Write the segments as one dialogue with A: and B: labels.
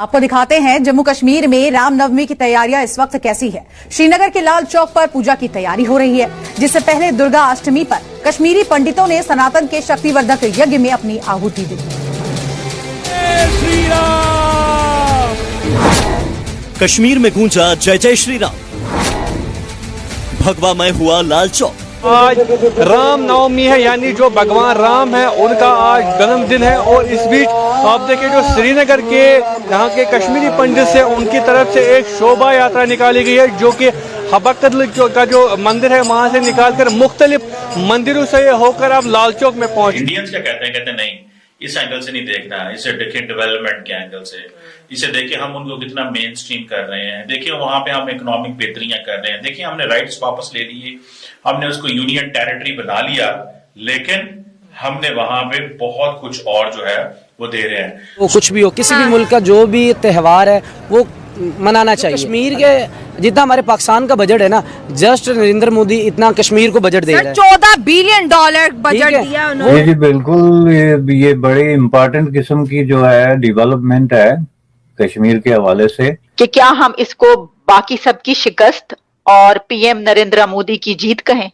A: आपको दिखाते हैं जम्मू कश्मीर में रामनवमी की तैयारियां इस वक्त कैसी है। श्रीनगर के लाल चौक पर पूजा की तैयारी हो रही है, जिससे पहले दुर्गा अष्टमी पर कश्मीरी पंडितों ने सनातन के शक्तिवर्धक यज्ञ में अपनी आहुति दी।
B: कश्मीर में गूंजा जय जय श्री राम, भगवामय हुआ लाल चौक।
C: आज राम नवमी है, यानी जो भगवान राम है उनका आज जन्मदिन है। और इस बीच आप देखिए जो श्रीनगर के यहाँ के कश्मीरी पंडित से उनकी तरफ से एक शोभा यात्रा निकाली गई है, जो कि हबकल का जो मंदिर है वहाँ से निकालकर मुख्तलिफ मंदिरों से होकर आप लाल चौक में पहुंचे।
D: इंडियंस क्या कहते हैं नहीं, इस एंगल से नहीं देखना, इसे देखिए डेवलपमेंट के एंगल से, इसे देखिए हम उनको कितना मेन स्ट्रीम कर रहे हैं, देखिए वहां पे हम इकोनॉमिक बेहतरियां कर रहे हैं, देखिए हमने राइट्स वापस ले लिए, हमने उसको यूनियन टेरिटरी बना लिया, लेकिन हमने वहां पे बहुत कुछ और जो है वो दे रहे हैं।
E: वो कुछ भी हो, किसी भी मुल्क का जो भी त्योहार है वो मनाना चाहिए। कश्मीर के जितना हमारे पाकिस्तान का बजट है ना, जस्ट नरेंद्र मोदी इतना कश्मीर को बजट दे रहा है।
F: $14 बिलियन बजट दिया उन्होंने।
G: जी बिल्कुल, ये बड़ी इम्पोर्टेंट किस्म की जो है डेवलपमेंट है कश्मीर के हवाले से।
H: कि क्या हम इसको बाकी सबकी शिकस्त और पीएम नरेंद्र मोदी की जीत कहें?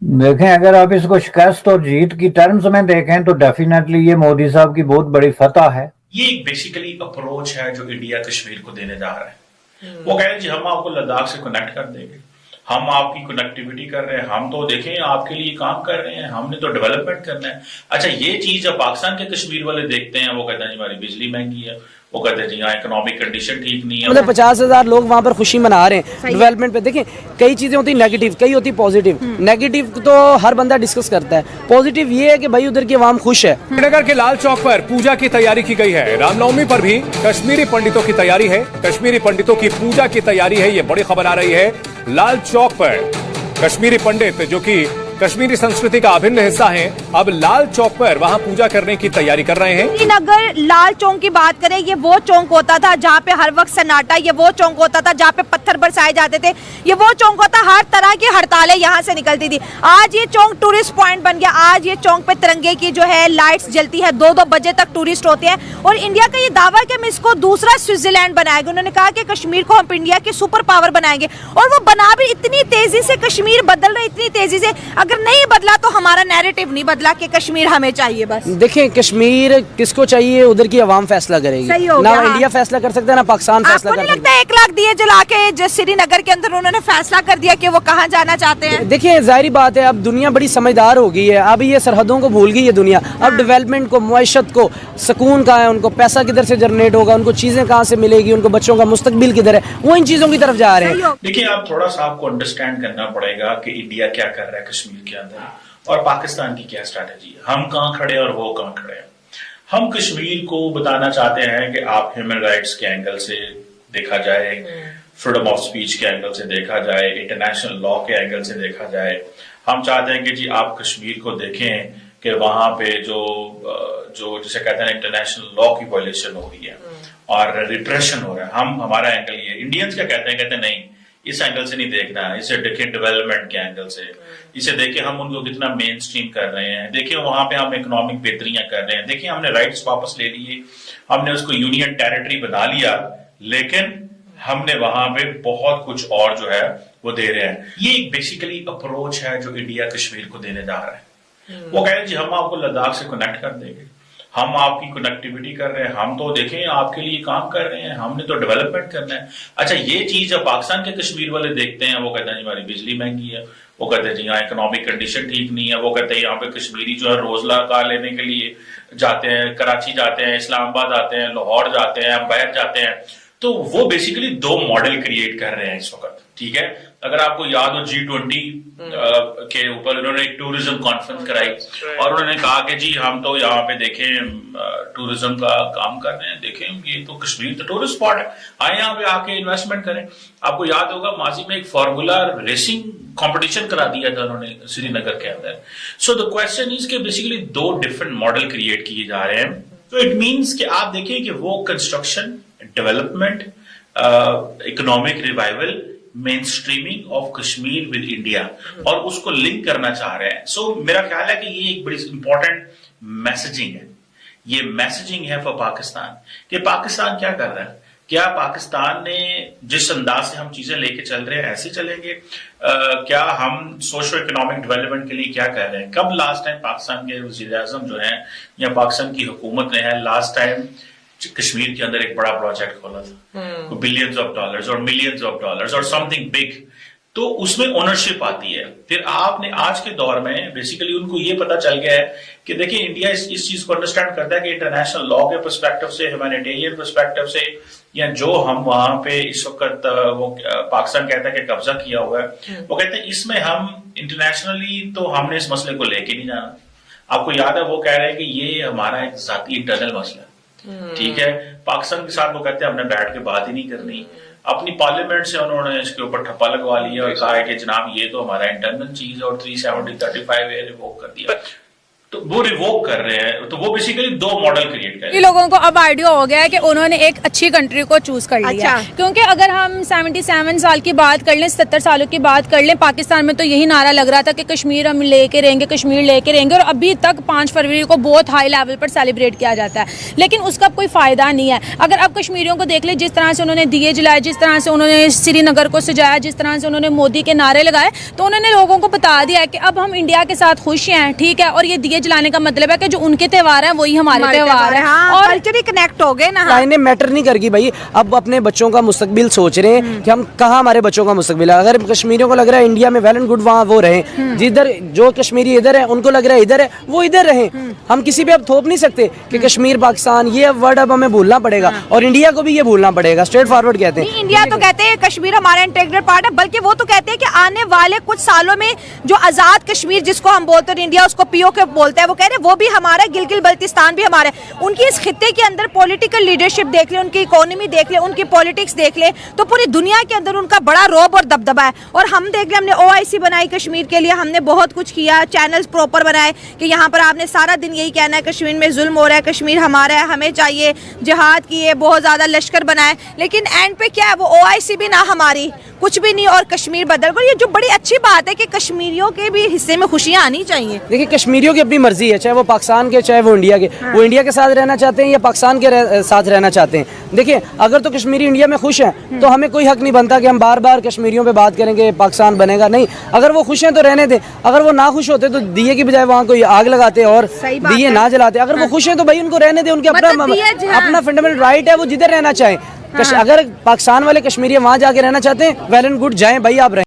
G: देखें, अगर आप इसको शिकस्त और जीत की टर्म्स में देखें तो डेफिनेटली ये मोदी साहब की बहुत बड़ी फतह है।
D: ये एक बेसिकली अप्रोच है जो इंडिया कश्मीर को देने जा रहा है। वो कह रहे हैं जी हम आपको लद्दाख से कनेक्ट कर देंगे, हम आपकी कनेक्टिविटी कर रहे हैं, हम तो देखें आपके लिए काम कर रहे हैं, हमने तो डेवलपमेंट करना है। अच्छा, ये चीज जब पाकिस्तान के कश्मीर वाले देखते हैं, वो कहते हैं जी हमारी बिजली महंगी है, वो कहते हैं जी यहाँ इकोनॉमिक कंडीशन ठीक नहीं है।
E: मतलब 50,000 लोग वहाँ पर खुशी मना रहे हैं डेवलपमेंट पे। देखिए कई चीजें होती नेगेटिव, कई होती पॉजिटिव। नेगेटिव तो हर बंदा डिस्कस करता है, पॉजिटिव ये है कि भाई उधर की आवाम खुश है।
I: श्रीनगर के लाल चौक पर पूजा की तैयारी की गई है। रामनवमी पर भी कश्मीरी पंडितों की तैयारी है, कश्मीरी पंडितों की पूजा की तैयारी है। ये बड़ी खबर आ रही है, लाल चौक पर कश्मीरी पंडित जो कि कश्मीरी संस्कृति का अभिन्न हिस्सा है, अब लाल चौक पर वहां पूजा करने की तैयारी कर रहे हैं।
F: श्रीनगर लाल चौक की बात करें, ये वो चौक होता था जहाँ पे हर वक्त सन्नाटा, ये वो चौक होता था जहाँ पे पत्थर बरसाए जाते थे, ये वो चौक होता, हर तरह की हड़तालें यहाँ से निकलती थी। आज ये चौक टूरिस्ट पॉइंट बन गया। आज ये चौक पे तिरंगे की जो है लाइट्स जलती है, 2-2 बजे तक टूरिस्ट होते हैं। और इंडिया का ये दावा है कि हम इसको दूसरा स्विट्जरलैंड बनाएंगे। उन्होंने कहा कि कश्मीर को हम इंडिया की सुपर पावर बनाएंगे, और वो बना भी इतनी तेजी से, कश्मीर बदल रहा है इतनी तेजी से। अगर नहीं बदला तो हमारा नैरेटिव नहीं बदला कि कश्मीर हमें चाहिए। बस
E: देखें कश्मीर किसको चाहिए उधर की आवाम फैसला करेगी, ना इंडिया फैसला कर सकता है ना पाकिस्तान फैसला कर सकता है।
F: लगता है 1 लाख दिए जला के श्रीनगर के अंदर उन्होंने फैसला कर दिया कि वो कहाँ जाना चाहते हैं।
E: देखिए जाहिर बात है, अब दुनिया बड़ी समझदार हो गई है, अब ये सरहदों को भूल गई है दुनिया। अब डेवलपमेंट को, मुआशत को, सुकून कहाँ है, उनको पैसा किधर से जनरेट होगा, उनको चीजें कहाँ से मिलेगी, उनको बच्चों का मुस्तकबिल किधर है, वो इन चीजों की तरफ जा रहे हैं।
D: देखिए आप थोड़ा सा आपको अंडरस्टैंड करना पड़ेगा कि इंडिया क्या कर रहा है कश्मीर के अंदर और पाकिस्तान की क्या स्ट्रैटेजी है, हम कहाँ खड़े और वो कहाँ खड़े हैं। हम कश्मीर को बताना चाहते हैं कि आप ह्यूमन राइट्स के एंगल से देखा जाए, फ्रीडम ऑफ स्पीच के एंगल से देखा जाए, इंटरनेशनल लॉ के एंगल से देखा जाए। हम चाहते हैं कि जी आप कश्मीर को देखें कि वहां पे जो जिसे कहते हैं इंटरनेशनल लॉ की वायलेशन हो रही है और रिप्रेशन हो रहा है। हमारा एंगल ये, इंडियंस क्या कहते हैं नहीं, इस एंगल से नहीं देखना, इसे देखिए डेवलपमेंट के एंगल से, इसे देखिए हम उनको कितना मेन स्ट्रीम कर रहे हैं, देखिए वहां पे हम इकोनॉमिक बेहतरियां कर रहे हैं, देखिए हमने राइट्स वापस ले लिए, हमने उसको यूनियन टेरिटरी बना लिया, लेकिन हमने वहां पे बहुत कुछ और जो है वो दे रहे हैं। ये एक बेसिकली अप्रोच है जो इंडिया कश्मीर को देने जा रहा है। वो कह रहे हैं जी हम आपको लद्दाख से कनेक्ट कर देंगे, हम आपकी कनेक्टिविटी कर रहे हैं, हम तो देखें आपके लिए काम कर रहे हैं, हमने तो डेवलपमेंट करना है। अच्छा, ये चीज जब पाकिस्तान के कश्मीर वाले देखते हैं, वो कहते हैं जी हमारी बिजली महंगी है, वो कहते हैं जी यहाँ इकोनॉमिक कंडीशन ठीक नहीं है, वो कहते हैं यहाँ पे कश्मीरी जो है रोजला का लेने के लिए जाते हैं, कराची जाते हैं, इस्लामाबाद आते हैं, लाहौर जाते हैं, अंबैर जाते हैं। तो वो बेसिकली 2 मॉडल क्रिएट कर रहे हैं इस वक्त। ठीक है, अगर आपको याद हो G20 के ऊपर उन्होंने एक टूरिज्म कॉन्फ्रेंस कराई और उन्होंने कहा कि जी हम तो यहाँ पे देखें टूरिज्म का काम कर रहे हैं, देखें ये तो कश्मीर तो टूरिस्ट स्पॉट है, आए यहाँ पे आके इन्वेस्टमेंट करें। आपको याद होगा माजी में एक फार्मूला रेसिंग कंपटीशन करा दिया था उन्होंने श्रीनगर के अंदर। सो द क्वेश्चन इज के बेसिकली 2 डिफरेंट मॉडल क्रिएट किए जा रहे हैं। तो इट मीन्स कि आप देखिए कि वो construction, development, economic revival, main streaming of Kashmir with India और उसको लिंक करना चाह रहे हैं। सो मेरा ख्याल है कि ये एक बड़ी इंपॉर्टेंट मैसेजिंग है یہ میسجنگ ہے فار پاکستان کہ پاکستان کیا کر رہا ہے. کیا پاکستان نے جس انداز سے ہم چیزیں لے کے چل رہے ہیں ایسے چلیں گے؟ کیا ہم سوشو اکنامک ڈیولپمنٹ کے لیے کیا کر رہے ہیں؟ کب لاسٹ ٹائم پاکستان کے وزیر اعظم جو ہیں یا پاکستان کی حکومت نے ہے لاسٹ ٹائم کشمیر کے اندر ایک بڑا پروجیکٹ کھولا تھا بلینز آف ڈالرز اور ملینز آف ڈالرز اور سم تھنگ بگ؟ تو اس میں اونرشپ آتی ہے. پھر آپ نے آج کے دور میں بیسیکلی ان کو یہ پتا چل گیا ہے کہ دیکھیں انڈیا اس چیز کو انڈرسٹینڈ کرتا ہے کہ انٹرنیشنل لا کے پرسپیکٹو سے ہیومینیٹیرین پرسپیکٹو سے یا جو ہم وہاں پہ اس وقت وہ پاکستان کہتا ہے کہ قبضہ کیا ہوا ہے وہ کہتے ہیں اس میں ہم انٹرنیشنلی تو ہم نے اس مسئلے کو لے کے نہیں جانا. آپ کو یاد ہے وہ کہہ رہے ہیں کہ یہ ہمارا ایک ذاتی انٹرنل مسئلہ ہے. ٹھیک ہے پاکستان کے ساتھ وہ کہتے ہیں ہم نے بیٹھ کے بات ہی نہیں کرنی. اپنی پارلیمنٹ سے انہوں نے اس کے اوپر ٹھپا لگوا لیا اور کہا ہے کہ جناب یہ تو ہمارا انٹرنل چیز ہے اور 370-35 ریووک کر دیا. تو وہ ریووک کر رہے ہیں تو وہ بیسیکلی دو ماڈل کریٹ کر رہے ہیں.
J: لوگوں کو اب آئیڈیا ہو گیا ہے کہ انہوں نے ایک اچھی کنٹری کو چوز کر لیا. کیونکہ اگر ہم 77 سال کی بات کر لیں 70 سالوں کی بات کر لیں پاکستان میں تو یہی نعرہ لگ رہا تھا کہ کشمیر ہم لے کے رہیں گے کشمیر لے کے رہیں گے اور ابھی تک 5 فروری کو بہت ہائی لیول پر سیلیبریٹ کیا جاتا ہے لیکن اس کا کوئی فائدہ نہیں ہے. اگر اب کشمیریوں کو دیکھ لیں جس طرح سے انہوں نے دیے جلائے جس طرح سے انہوں نے سری نگر کو سجایا جس طرح سے انہوں نے مودی کے نعرے لگائے تو انہوں نے لوگوں کو بتا دیا ہے کہ اب ہم انڈیا کے ساتھ خوش ہیں. ٹھیک ہے اور یہ دیے جلانے کا مطلب ہے کہ جو ان کے تہوار ہیں وہی ہمارے تہوار ہیں
F: اور کلچری کنیکٹ ہو گئے نا.
E: لائنیں میٹر نہیں کر گی بھائی. اب اپنے بچوں کا مستقبل سوچ رہے ہیں کہ ہم کہاں ہمارے بچوں کا مستقبل ہے. اگر کشمیریوں کو لگ رہا ہے انڈیا میں ویل اینڈ گڈ وہاں وہ رہیں جدھر جو کشمیری ادھر ہے ان کو لگ رہا ہے ادھر ہے وہ ادھر رہیں. ہم کسی پہ اب تھوپ نہیں سکتے کہ کشمیر پاکستان یہ ورڈ اب ہمیں بھولنا پڑے گا اور انڈیا کو بھی یہ بھولنا پڑے گا. اسٹریٹ فارورڈ کہتے ہیں
F: انڈیا تو کہتے ہیں کشمیر ہمارا انٹیگرل پارٹ ہے بلکہ وہ تو کہتے ہیں کہ آنے والے کچھ سالوں میں جو آزاد کشمیر جس کو ہم بولتے ہیں انڈیا اس کو پیو کے بولتے ہیں وہ کہہ رہے ہیں وہ بھی ہمارا گلگت بلتستان بھی ہمارا ہے. ان کی اس خطے کے اندر پولیٹیکل لیڈرشپ دیکھ لیں ان کی اکانومی دیکھ لیں ان کی پالیٹکس دیکھ لیں تو پوری دنیا کے اندر ان کا بڑا روب اور دبدبہ ہے. اور ہم دیکھ لیں ہم نے OIC بنائی کشمیر کے لیے ہم نے بہت کچھ کیا چینلز پراپر بنائے کہ یہاں پر آپ نے سارا دن یہی کہنا ہے کشمیر میں ظلم ہو رہا ہے کشمیر ہمارا ہے ہمیں چاہیے جہاد کیے بہت زیادہ لشکر بنائے لیکن اینڈ پہ کیا ہے وہ OIC بھی نہ ہماری کچھ بھی نہیں اور کشمیر بدل کر. یہ جو بڑی اچھی بات ہے کہ کشمیریوں کے بھی حصے میں خوشیاں آنی چاہیے.
E: دیکھیں کشمیریوں کی اپنی مرضی ہے چاہے وہ پاکستان کے چاہے وہ انڈیا کے. وہ انڈیا کے ساتھ رہنا چاہتے ہیں یا پاکستان کے ساتھ رہنا چاہتے ہیں. دیکھیں اگر تو کشمیری انڈیا میں خوش ہیں تو ہمیں کوئی حق نہیں بنتا کہ ہم بار بار کشمیریوں پہ بات کریں گے پاکستان بنے گا. نہیں اگر وہ خوش ہیں تو رہنے دیں. اگر وہ نہ خوش ہوتے تو دیے کی بجائے وہاں کوئی آگ لگاتے اور دیے نہ جلاتے. اگر وہ خوش ہیں تو بھائی ان کو رہنے دیں. ان کے اپنا فنڈامنٹل رائٹ ہے وہ جدھر رہنا چاہیں. اگر پاکستان والے کشمیری وہاں جا کے رہنا چاہتے ہیں ویل اینڈ گڈ جائیں بھائی آپ رہیں.